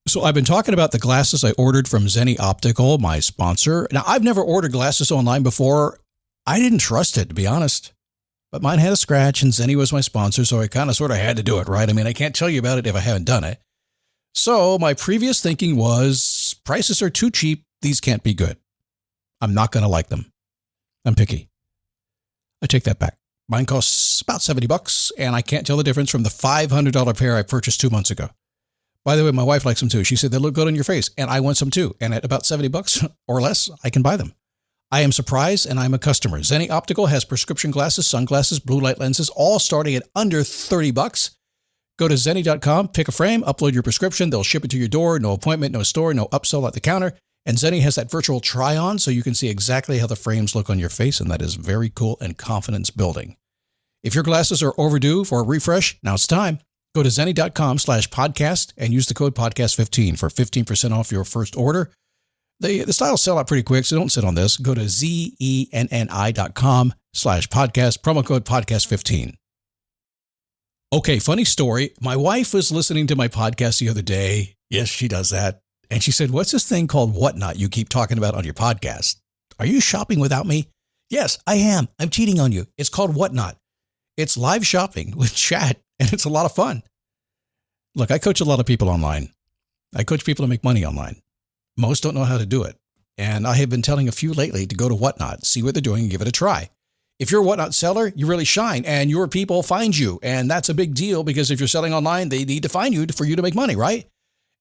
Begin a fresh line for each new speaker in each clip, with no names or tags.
So I've been talking about the glasses I ordered from Zenni Optical, my sponsor. Now, I've never ordered glasses online before. I didn't trust it, to be honest. But mine had a scratch, and Zenni was my sponsor, so I kind of sort of had to do it, right? I mean, I can't tell you about it if I haven't done it. So my previous thinking was, prices are too cheap. These can't be good. I'm not going to like them. I'm picky. I take that back. Mine costs about $70, and I can't tell the difference from the $500 pair I purchased 2 months ago. By the way, my wife likes them too. She said they look good on your face, and I want some too. And at about $70 or less, I can buy them. I am surprised, and I'm a customer. Zenni Optical has prescription glasses, sunglasses, blue light lenses, all starting at under $30. Go to Zenni.com, pick a frame, upload your prescription. They'll ship it to your door. No appointment, no store, no upsell at the counter. And Zenni has that virtual try-on, so you can see exactly how the frames look on your face, and that is very cool and confidence building. If your glasses are overdue for a refresh, now it's time. Go to Zenni.com/podcast and use the code podcast15 for 15% off your first order. The styles sell out pretty quick, so don't sit on this. Go to Zenni.com/podcast, promo code podcast15. Okay, funny story. My wife was listening to my podcast the other day. Yes, she does that. And she said, what's this thing called Whatnot you keep talking about on your podcast? Are you shopping without me? Yes, I am. I'm cheating on you. It's called Whatnot. It's live shopping with chat, and it's a lot of fun. Look, I coach a lot of people online. I coach people to make money online. Most don't know how to do it. And I have been telling a few lately to go to Whatnot, see what they're doing, and give it a try. If you're a Whatnot seller, you really shine, and your people find you. And that's a big deal because if you're selling online, they need to find you for you to make money, right?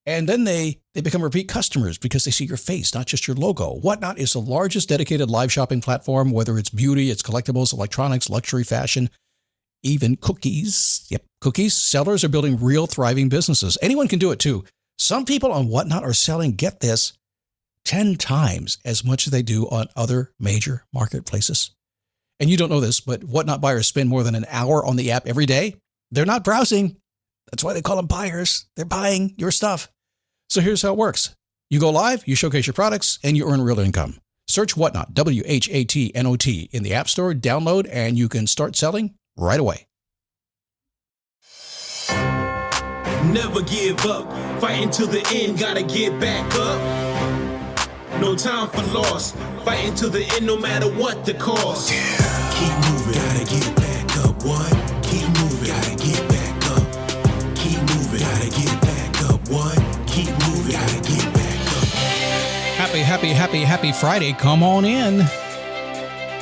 And then they become repeat customers because they see your face, not just your logo. Whatnot is the largest dedicated live shopping platform, whether it's beauty, it's collectibles, electronics, luxury, fashion, even cookies. Yep, cookies. Sellers are building real thriving businesses. Anyone can do it too. Some people on Whatnot are selling, get this, 10 times as much as they do on other major marketplaces. And you don't know this, but Whatnot buyers spend more than an hour on the app every day. They're not browsing. That's why they call them buyers. They're buying your stuff. So here's how it works. You go live, you showcase your products, and you earn real income. Search Whatnot, WHATNOT, in the App Store, download, and you can start selling right away.
Never give up, fighting till the end, gotta get back up. No time for loss, fighting till the end no matter what the cost. Keep moving, gotta get back up. What? Keep moving, gotta get back up. Keep moving, gotta get back up. What? Keep moving, gotta get back up.
Happy Friday. Come on in.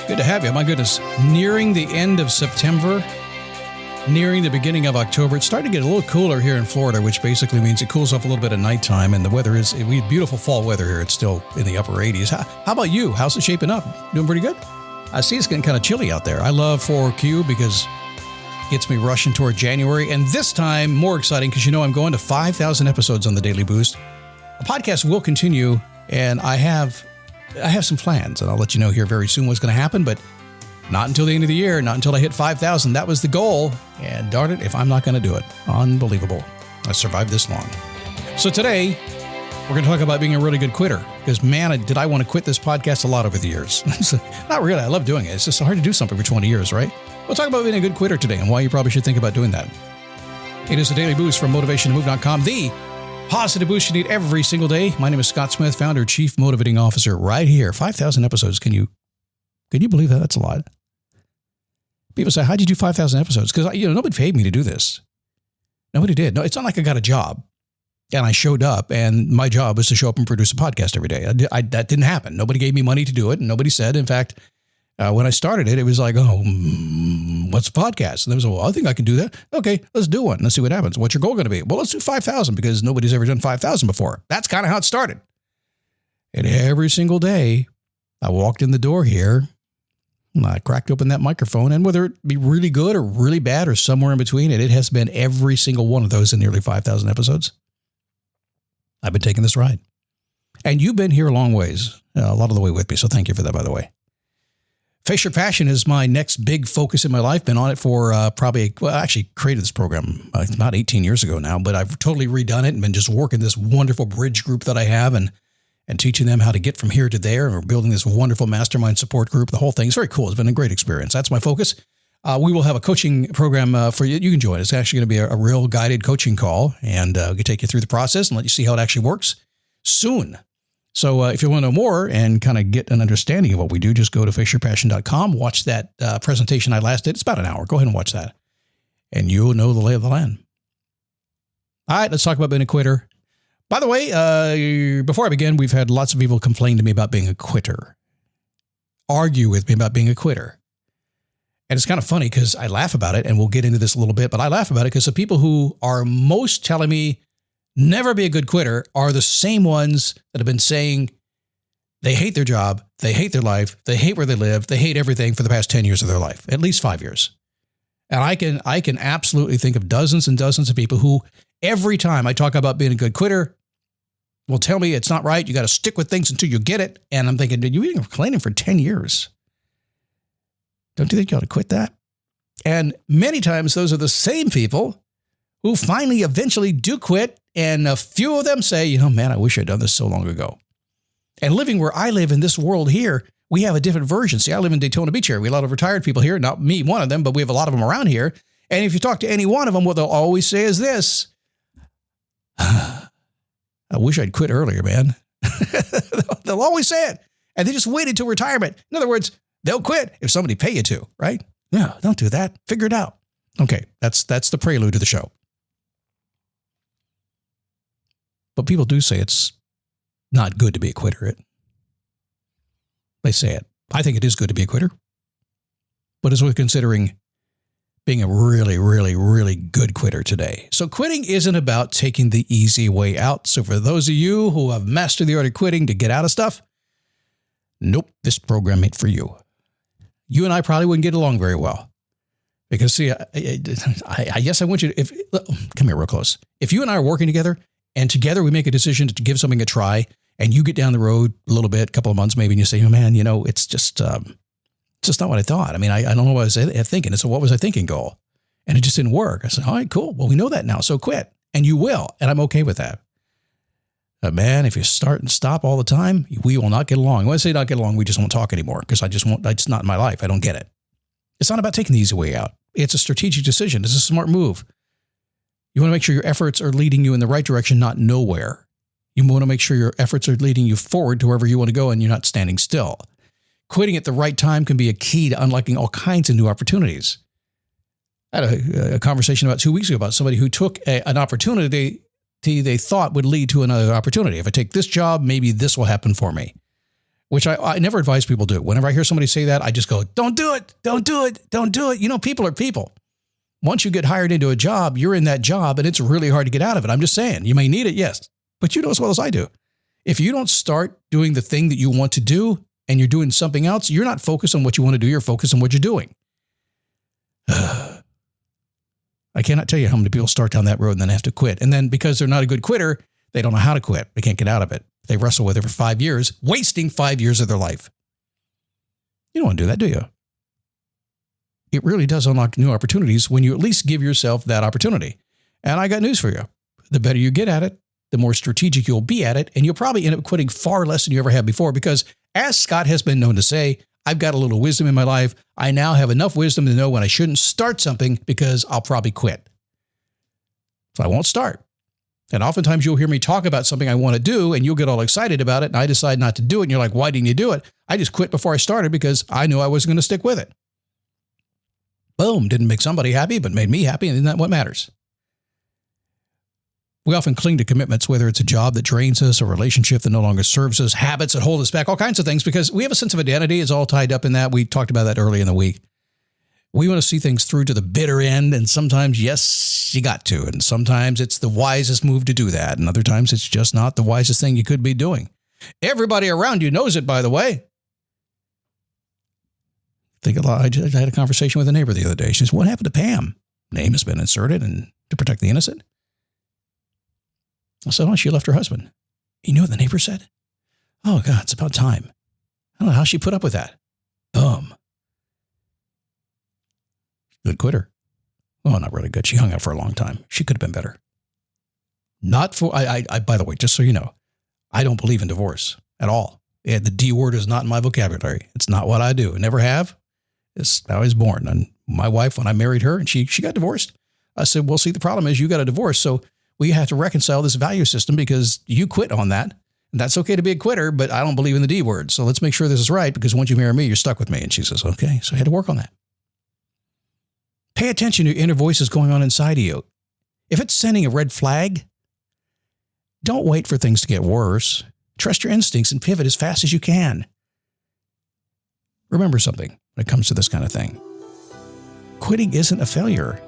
Good to have you. My goodness. Nearing the end of September, nearing the beginning of October. It's starting to get a little cooler here in Florida, which basically means it cools off a little bit at nighttime, and the weather is, we have beautiful fall weather here. It's still in the upper 80s. How about you? How's it shaping up? Doing pretty good? I see it's getting kind of chilly out there. I love 4Q because it gets me rushing toward January, and this time more exciting because I'm going to 5,000 episodes on the Daily Boost. The podcast will continue, and I have some plans, and I'll let you know here very soon what's going to happen, but not until the end of the year, not until I hit 5,000. That was the goal, and darn it if I'm not going to do it. Unbelievable. I survived this long. So today, we're going to talk about being a really good quitter, because man, did I want to quit this podcast a lot over the years. Not really. I love doing it. It's just hard to do something for 20 years, right? We'll talk about being a good quitter today and why you probably should think about doing that. It is the Daily Boost from motivationtomove.com, the positive boost you need every single day. My name is Scott Smith, founder, chief motivating officer, right here. 5,000 episodes. Can you believe that? That's a lot. People say, how'd you do 5,000 episodes? Because, nobody paid me to do this. Nobody did. No, it's not like I got a job and I showed up and my job was to show up and produce a podcast every day. That didn't happen. Nobody gave me money to do it. And nobody said, in fact, when I started it, it was like, what's a podcast? And they was, I think I can do that. Okay, let's do one. Let's see what happens. What's your goal going to be? Well, let's do 5,000 because nobody's ever done 5,000 before. That's kind of how it started. And every single day I walked in the door here, I cracked open that microphone, and whether it be really good or really bad or somewhere in between, it has been every single one of those in nearly 5,000 episodes. I've been taking this ride. And you've been here a long ways, a lot of the way with me, so thank you for that, by the way. Face Your Passion is my next big focus in my life. Been on it for I actually created this program about 18 years ago now, but I've totally redone it and been just working this wonderful bridge group that I have and teaching them how to get from here to there. And we're building this wonderful mastermind support group. The whole thing is very cool. It's been a great experience. That's my focus. We will have a coaching program for you. You can join. It's actually going to be a real guided coaching call, and we can take you through the process and let you see how it actually works soon. So if you want to know more and kind of get an understanding of what we do, just go to faceyourpassion.com. Watch that presentation I last did. It's about an hour. Go ahead and watch that, and you'll know the lay of the land. All right, let's talk about being a quitter. By the way, before I begin, we've had lots of people complain to me about being a quitter, argue with me about being a quitter. And it's kind of funny because I laugh about it, and we'll get into this a little bit, but I laugh about it because the people who are most telling me never be a good quitter are the same ones that have been saying they hate their job, they hate their life, they hate where they live, they hate everything for the past 10 years of their life, at least 5 years. And I can absolutely think of dozens and dozens of people who every time I talk about being a good quitter will tell me it's not right, you got to stick with things until you get it. And I'm thinking, dude, you've been complaining for 10 years. Don't you think you ought to quit that? And many times those are the same people who finally eventually do quit. And a few of them say, man, I wish I'd done this so long ago. And living where I live in this world here, we have a different version. See, I live in Daytona Beach here. We have a lot of retired people here, not me, one of them, but we have a lot of them around here. And if you talk to any one of them, what they'll always say is this: I wish I'd quit earlier, man. They'll always say it. And they just waited till retirement. In other words, they'll quit if somebody pay you to, right? No, don't do that. Figure it out. Okay, that's the prelude to the show. But people do say it's not good to be a quitter. They say it. I think it is good to be a quitter. But it's worth considering being a really, really, really good quitter today. So quitting isn't about taking the easy way out. So for those of you who have mastered the art of quitting to get out of stuff, nope, this program ain't for you. You and I probably wouldn't get along very well. Because, see, I guess I want you to, come here real close. If you and I are working together, and together we make a decision to give something a try, and you get down the road a little bit, a couple of months maybe, and you say, man, it's just not what I thought. I mean, I don't know what I was thinking. It's a what was I thinking goal. And it just didn't work. I said, all right, cool. Well, we know that now, so quit. And you will, and I'm okay with that. But man, if you start and stop all the time, we will not get along. When I say not get along, we just won't talk anymore because it's not in my life. I don't get it. It's not about taking the easy way out. It's a strategic decision. It's a smart move. You want to make sure your efforts are leading you in the right direction, not nowhere. You want to make sure your efforts are leading you forward to wherever you want to go and you're not standing still. Quitting at the right time can be a key to unlocking all kinds of new opportunities. I had a conversation about 2 weeks ago about somebody who took an opportunity they thought would lead to another opportunity. If I take this job, maybe this will happen for me, which I never advise people to do. Whenever I hear somebody say that, I just go, don't do it. Don't do it. Don't do it. People are people. Once you get hired into a job, you're in that job and it's really hard to get out of it. I'm just saying, you may need it, yes, but you know as well as I do. If you don't start doing the thing that you want to do and you're doing something else, you're not focused on what you want to do. You're focused on what you're doing. I cannot tell you how many people start down that road and then have to quit. And then because they're not a good quitter, they don't know how to quit. They can't get out of it. They wrestle with it for 5 years, wasting 5 years of their life. You don't want to do that, do you? It really does unlock new opportunities when you at least give yourself that opportunity. And I got news for you. The better you get at it, the more strategic you'll be at it, and you'll probably end up quitting far less than you ever have before because, as Scott has been known to say, I've got a little wisdom in my life. I now have enough wisdom to know when I shouldn't start something because I'll probably quit. So I won't start. And oftentimes you'll hear me talk about something I want to do and you'll get all excited about it and I decide not to do it. And you're like, why didn't you do it? I just quit before I started because I knew I wasn't going to stick with it. Boom, didn't make somebody happy, but made me happy. And isn't that what matters? We often cling to commitments, whether it's a job that drains us, a relationship that no longer serves us, habits that hold us back, all kinds of things, because we have a sense of identity. It's all tied up in that. We talked about that early in the week. We want to see things through to the bitter end. And sometimes, yes, you got to. And sometimes it's the wisest move to do that. And other times it's just not the wisest thing you could be doing. Everybody around you knows it, by the way. I had a conversation with a neighbor the other day. She says, what happened to Pam? Name has been inserted and to protect the innocent. I said, oh, she left her husband. You know what the neighbor said? Oh, God, it's about time. I don't know how she put up with that. Boom. Good quitter. Well, not really good. She hung out for a long time. She could have been better. Not for, by the way, just so you know, I don't believe in divorce at all. The D word is not in my vocabulary. It's not what I do. I never have. is how I was born. And my wife, when I married her and she got divorced, I said, well, see, the problem is you got a divorce. So we have to reconcile this value system because you quit on that. And that's okay to be a quitter, but I don't believe in the D word. So let's make sure this is right because once you marry me, you're stuck with me. And she says, okay. So I had to work on that. Pay attention to your inner voices going on inside of you. If it's sending a red flag, don't wait for things to get worse. Trust your instincts and pivot as fast as you can. Remember something when it comes to this kind of thing. Quitting isn't a failure.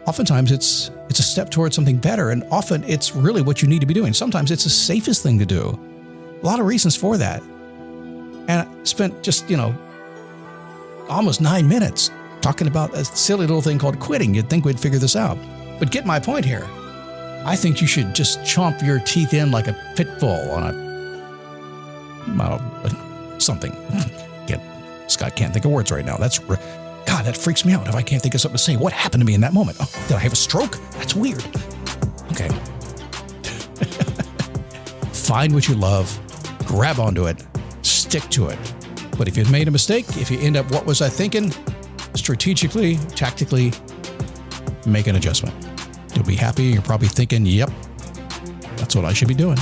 Oftentimes it's a step towards something better, and often it's really what you need to be doing. Sometimes it's the safest thing to do. A lot of reasons for that. And I spent just, almost 9 minutes talking about a silly little thing called quitting. You'd think we'd figure this out. But get my point here. I think you should just chomp your teeth in like a pit bull on something. Scott can't think of words right now. God, that freaks me out if I can't think of something to say. What happened to me in that moment? Oh, did I have a stroke? That's weird. Okay. Find what you love, grab onto it, stick to it. But if you've made a mistake, if you end up, what was I thinking? Strategically, tactically, make an adjustment. You'll be happy. You're probably thinking, yep, that's what I should be doing.